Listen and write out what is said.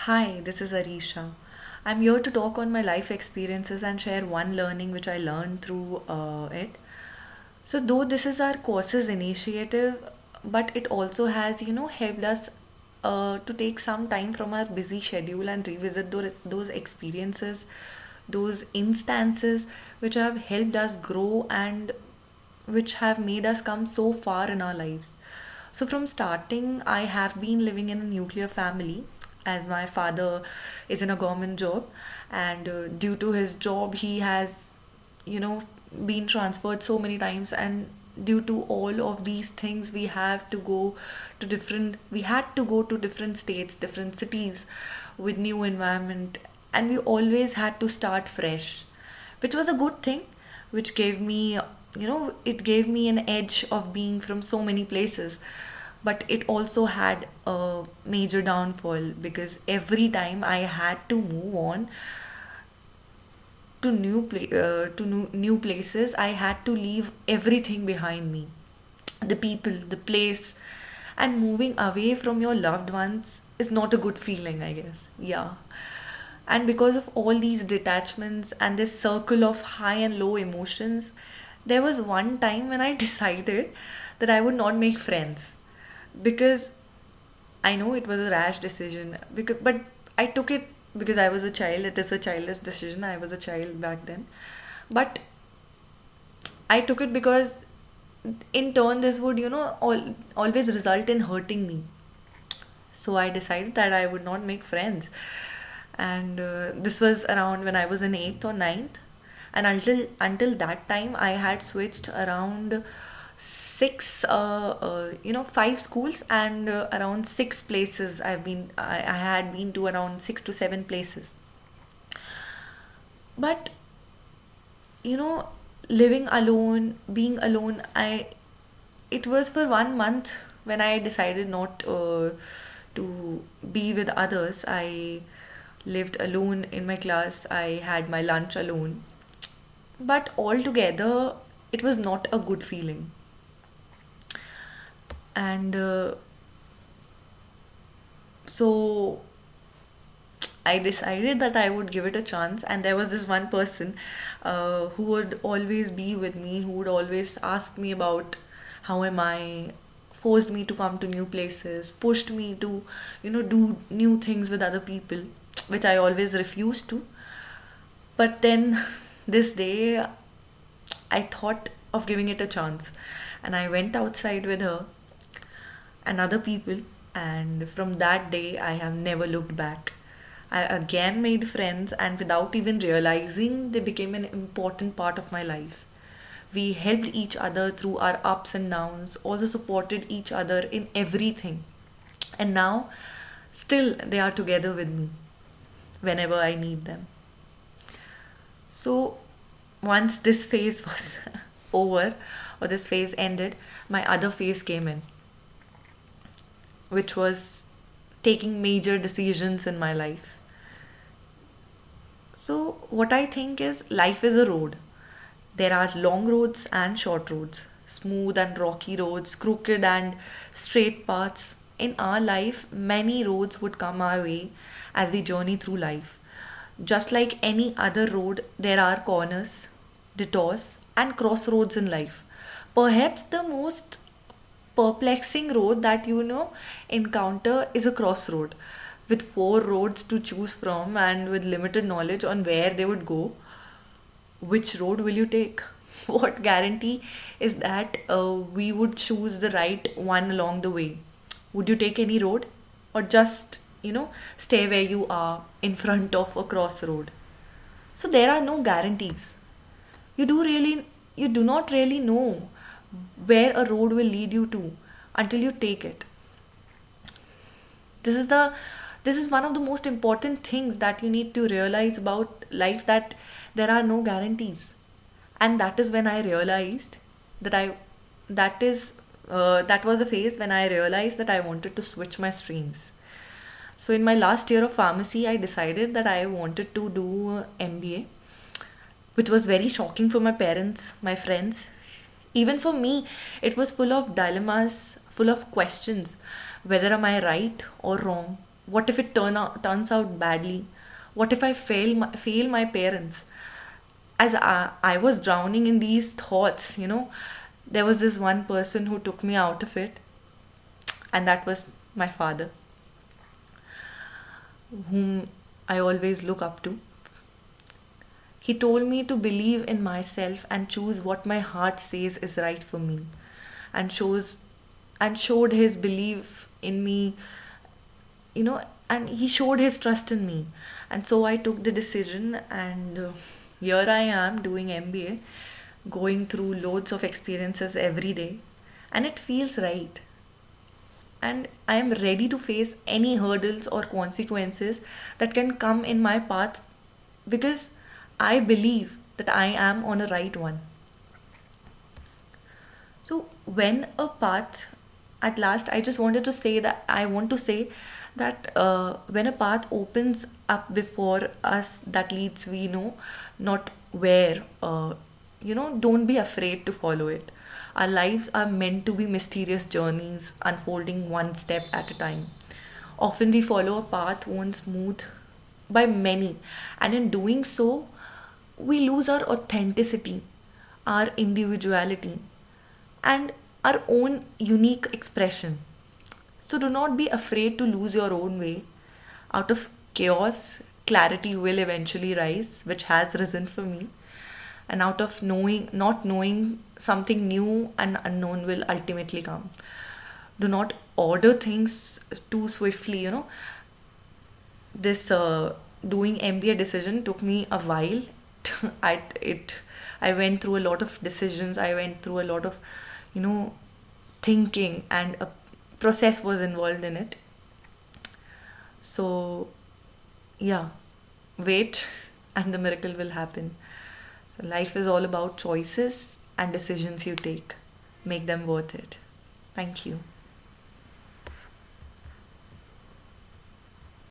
Hi, this is Arisha. I'm here to talk on my life experiences and share one learning which I learned through it. So, though this is our courses initiative, but it also has, helped us to take some time from our busy schedule and revisit those experiences, those instances which have helped us grow and which have made us come so far in our lives. So, from starting, I have been living in a nuclear family as my father is in a government job, and due to his job, he has, you know, been transferred so many times. And due to all of these things, we had to go to different states, different cities with new environment, and we always had to start fresh, which was a good thing, which gave me, it gave me an edge of being from so many places. But it also had a major downfall because every time I had to move on to new places, I had to leave everything behind me, the people, the place. And moving away from your loved ones is not a good feeling, I guess. Yeah. And because of all these detachments and this circle of high and low emotions, there was one time when I decided that I would not make friends, because I know it was a rash decision, but I took it because I was a child. It is a childish decision. I was a child back then. But I took it because in turn this would, always result in hurting me. So I decided that I would not make friends. And this was around when I was in 8th or ninth. And until that time, I had switched around five schools and around six places. I had been to around six to seven places. But you know, living alone, being alone, it was for 1 month when I decided not to be with others. I lived alone in my class. I had my lunch alone. But altogether, it was not a good feeling. And so I decided that I would give it a chance, and there was this one person who would always be with me, who would always ask me about how am I, forced me to come to new places, pushed me to, do new things with other people, which I always refused to. But then this day, I thought of giving it a chance, and I went outside with her and other people, and from that day, I have never looked back. I again made friends, and without even realizing, they became an important part of my life. We helped each other through our ups and downs, also supported each other in everything. And now, still, they are together with me whenever I need them. So, once this phase was over, or this phase ended, my other phase came in, which was taking major decisions in my life. So, what I think is life is a road. There are long roads and short roads, smooth and rocky roads, crooked and straight paths. In our life, many roads would come our way as we journey through life. Just like any other road, there are corners, detours, and crossroads in life. Perhaps the most perplexing road that encounter is a crossroad with four roads to choose from and with limited knowledge on where they would go. Which road will you take? What guarantee is that we would choose the right one along the way? Would you take any road, or just stay where you are in front of a crossroad? So there are no guarantees. You do not really know where a road will lead you to until you take it. This is the this is one of the most important things that you need to realize about life, that there are no guarantees. And that is when I realized that I that is that was a phase when I realized that I wanted to switch my streams. So in my last year of pharmacy, I decided that I wanted to do MBA, which was very shocking for my parents, my friends. Even for me, it was full of dilemmas, full of questions. Whether am I right or wrong? What if it turns out badly? What if I fail my parents? As I was drowning in these thoughts, there was this one person who took me out of it, and that was my father, whom I always look up to. He told me to believe in myself and choose what my heart says is right for me, and showed his belief in me, and he showed his trust in me. And so I took the decision, and here I am doing MBA, going through loads of experiences every day, and it feels right. And I am ready to face any hurdles or consequences that can come in my path, because I believe that I am on a right one. So when a path, at last, I want to say that when a path opens up before us that leads we know not where, don't be afraid to follow it. Our lives are meant to be mysterious journeys unfolding one step at a time. Often we follow a path worn smooth by many, and in doing so, we lose our authenticity, our individuality, and our own unique expression. So do not be afraid to lose your own way. Out of chaos, clarity will eventually rise, which has risen for me. And out of not knowing, something new and unknown will ultimately come. Do not order things too swiftly. This doing MBA decision took me a while. I it I went through a lot of decisions. I went through a lot of, you know, thinking, and a process was involved in it. So yeah, wait, and the miracle will happen. So life is all about choices and decisions you take. Make them worth it. Thank you.